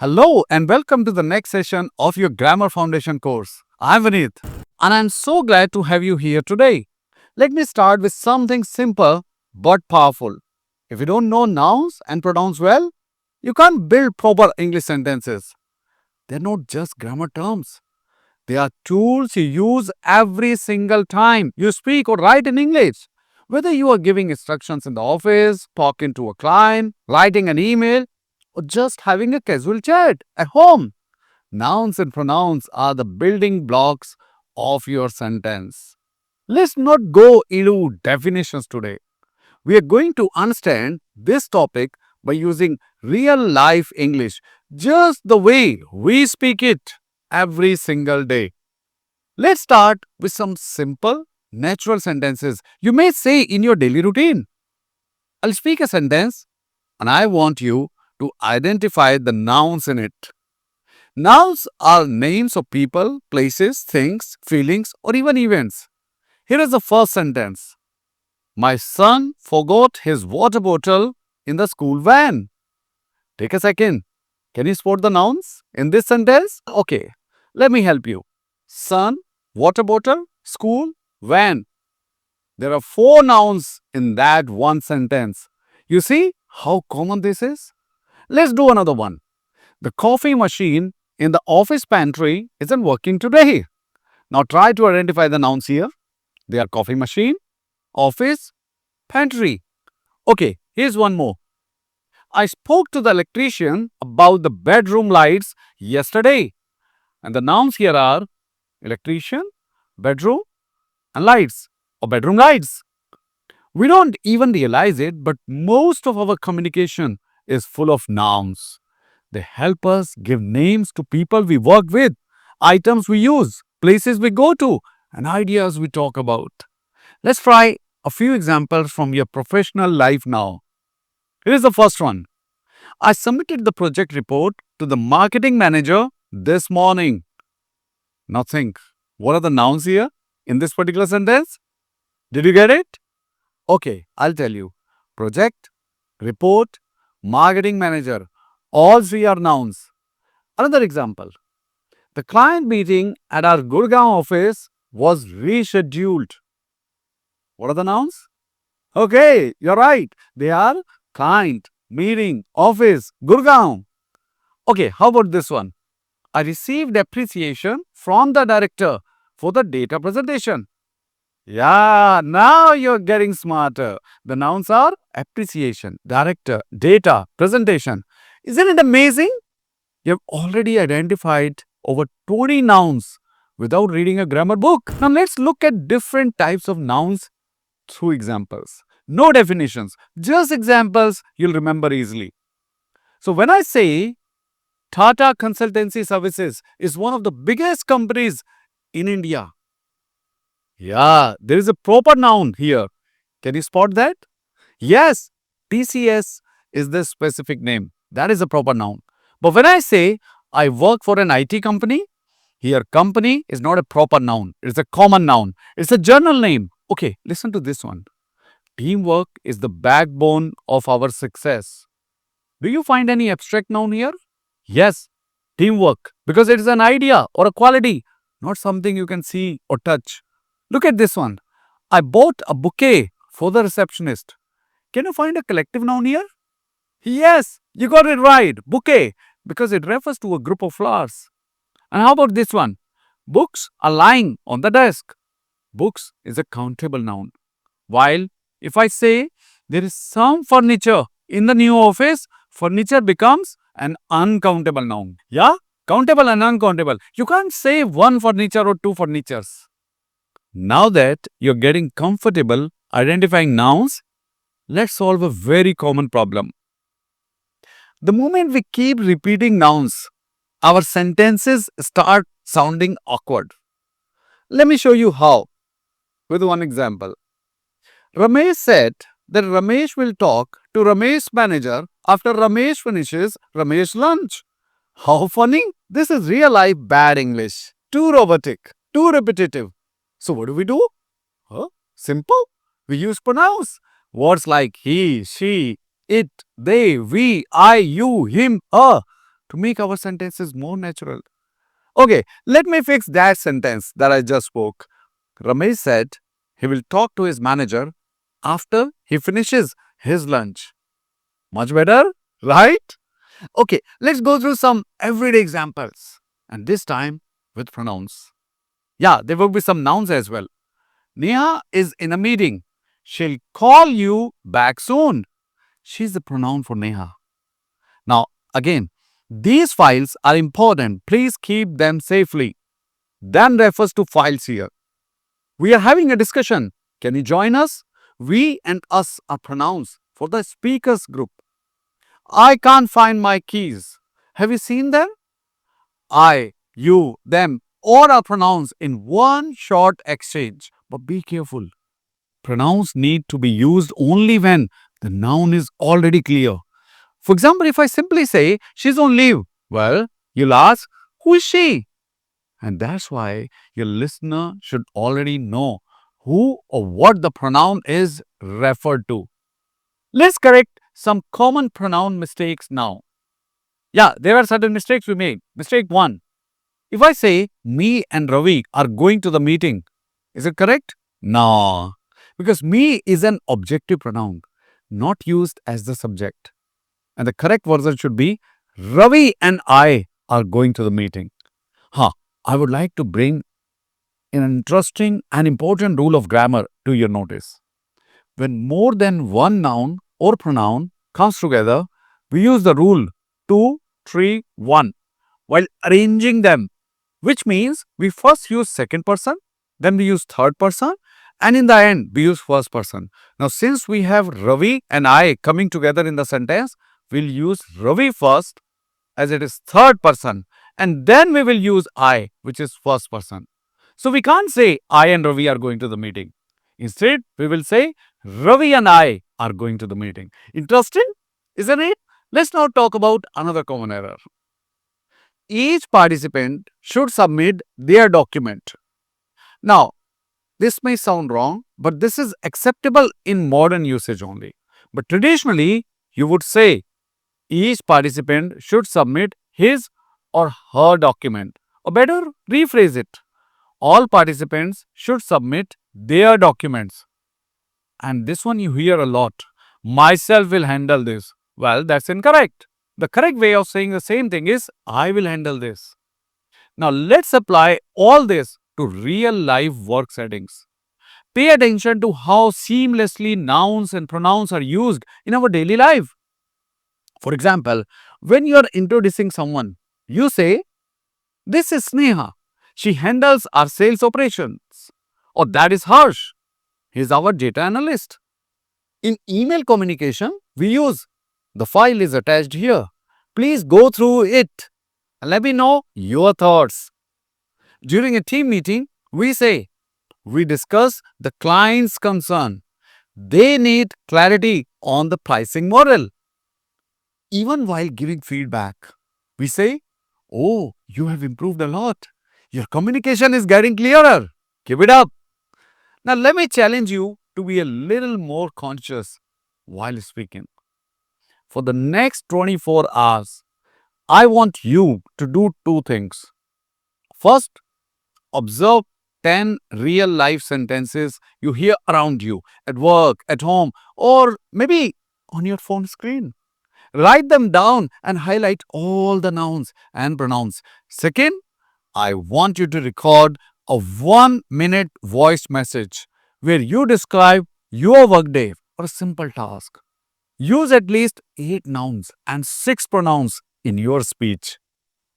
Hello and welcome to the next session of your Grammar Foundation course. I'm Vineet and I'm so glad to have you here today. Let me start with something simple but powerful. If you don't know nouns and pronouns well, you can't build proper English sentences. They're not just grammar terms. They are tools you use every single time you speak or write in English. Whether you are giving instructions in the office, talking to a client, writing an email, or just having a casual chat at home, nouns and pronouns are the building blocks of your sentence. Let's not go into definitions today. We are going to understand this topic by using real life English, just the way we speak it every single day. Let's start with some simple, natural sentences you may say in your daily routine. I'll speak a sentence and I want you to identify the nouns in it. Nouns are names of people, places, things, feelings, or even events. Here is the first sentence. My son forgot his water bottle in the school van. Take a second. Can you spot the nouns in this sentence? Okay, let me help you. Son, water bottle, school, van. There are four nouns in that one sentence. You see how common this is? Let's do another one. The coffee machine in the office pantry isn't working today. Now try to identify the nouns here. They are coffee machine, office, pantry. Okay, here's one more. I spoke to the electrician about the bedroom lights yesterday. And the nouns here are electrician, bedroom, and lights or bedroom lights. We don't even realize it, but most of our communication is full of nouns. They help us give names to people we work with, items we use, places we go to, and ideas we talk about. Let's try a few examples from your professional life now. Here is the first one. I submitted the project report to the marketing manager this morning. Now think, what are the nouns here in this particular sentence? Did you get it? Okay, I'll tell you. Project, report, marketing manager. All three are nouns. Another example. The client meeting at our Gurgaon office was rescheduled. What are the nouns? Okay, you're right. They are client, meeting, office, Gurgaon. Okay, how about this one? I received appreciation from the director for the data presentation. Yeah, now you're getting smarter. The nouns are appreciation, director, data, presentation. Isn't it amazing? You've already identified over 20 nouns without reading a grammar book. Now let's look at different types of nouns through examples. No definitions, just examples you'll remember easily. So when I say Tata Consultancy Services is one of the biggest companies in India. Yeah, there is a proper noun here. Can you spot that? Yes, TCS is the specific name. That is a proper noun. But when I say I work for an IT company, here company is not a proper noun. It's a common noun. It's a general name. Okay, listen to this one. Teamwork is the backbone of our success. Do you find any abstract noun here? Yes, teamwork, because it is an idea or a quality, not something you can see or touch. Look at this one. I bought a bouquet for the receptionist. Can you find a collective noun here? Yes, you got it right. Bouquet, because it refers to a group of flowers. And how about this one? Books are lying on the desk. Books is a countable noun. While if I say there is some furniture in the new office, furniture becomes an uncountable noun. Yeah? Countable and uncountable. You can't say one furniture or two furnitures. Now that you're getting comfortable identifying nouns, let's solve a very common problem. The moment we keep repeating nouns, our sentences start sounding awkward. Let me show you how with one example. Ramesh said that Ramesh will talk to Ramesh's manager after Ramesh finishes Ramesh's lunch. How funny! This is real life bad English. Too robotic, too repetitive. So what do? Simple. We use pronouns. Words like he, she, it, they, we, I, you, him, her. to make our sentences more natural. Okay, let me fix that sentence that I just spoke. Ramesh said he will talk to his manager after he finishes his lunch. Much better, right? Okay, let's go through some everyday examples. And this time with pronouns. Yeah, there will be some nouns as well. Neha is in a meeting. She'll call you back soon. She's the pronoun for Neha. Now, again, these files are important. Please keep them safely. Then refers to files here. We are having a discussion. Can you join us? We and us are pronouns for the speakers group. I can't find my keys. Have you seen them? I, you, them, all are pronouns in one short exchange. But be careful. Pronouns need to be used only when the noun is already clear. For example, if I simply say, she's on leave, well, you'll ask, who is she? And that's why your listener should already know who or what the pronoun is referred to. Let's correct some common pronoun mistakes now. Yeah, there are certain mistakes we made. Mistake 1. If I say, me and Ravi are going to the meeting, is it correct? No, because me is an objective pronoun, not used as the subject. And the correct version should be, Ravi and I are going to the meeting. I would like to bring an interesting and important rule of grammar to your notice. When more than one noun or pronoun comes together, we use the rule 2, 3, 1 while arranging them, which means we first use second person, then we use third person, and in the end, we use first person. Now, since we have Ravi and I coming together in the sentence, we'll use Ravi first as it is third person, and then we will use I, which is first person. So we can't say I and Ravi are going to the meeting. Instead, we will say Ravi and I are going to the meeting. Interesting, isn't it? Let's now talk about another common error. Each participant should submit their document. Now, this may sound wrong, but this is acceptable in modern usage only. But traditionally, you would say each participant should submit his or her document. Or better, rephrase it. All participants should submit their documents. And this one you hear a lot. Myself will handle this. Well, that's incorrect. The correct way of saying the same thing is I will handle this. Now let's apply all this to real life work settings. Pay attention to how seamlessly nouns and pronouns are used in our daily life. For example, when you are introducing someone, you say, this is Sneha. She handles our sales operations. Or that is Harsh. He's our data analyst. In email communication, we use the file is attached here. Please go through it and let me know your thoughts. During a team meeting, we say, we discuss the client's concern. They need clarity on the pricing model. Even while giving feedback, we say, oh, you have improved a lot. Your communication is getting clearer. Keep it up. Now, let me challenge you to be a little more conscious while speaking. For the next 24 hours, I want you to do two things. First, observe 10 real life sentences you hear around you at work, at home, or maybe on your phone screen. Write them down and highlight all the nouns and pronouns. Second, I want you to record a 1-minute voice message where you describe your workday or a simple task. Use at least 8 nouns and 6 pronouns in your speech.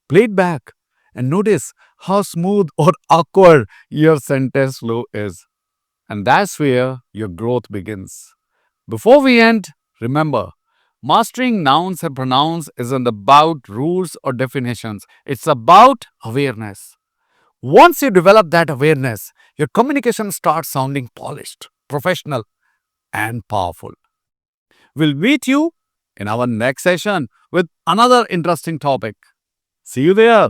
Play it back and notice how smooth or awkward your sentence flow is. And that's where your growth begins. Before we end, remember, mastering nouns and pronouns isn't about rules or definitions. It's about awareness. Once you develop that awareness, your communication starts sounding polished, professional, and powerful. We'll meet you in our next session with another interesting topic. See you there.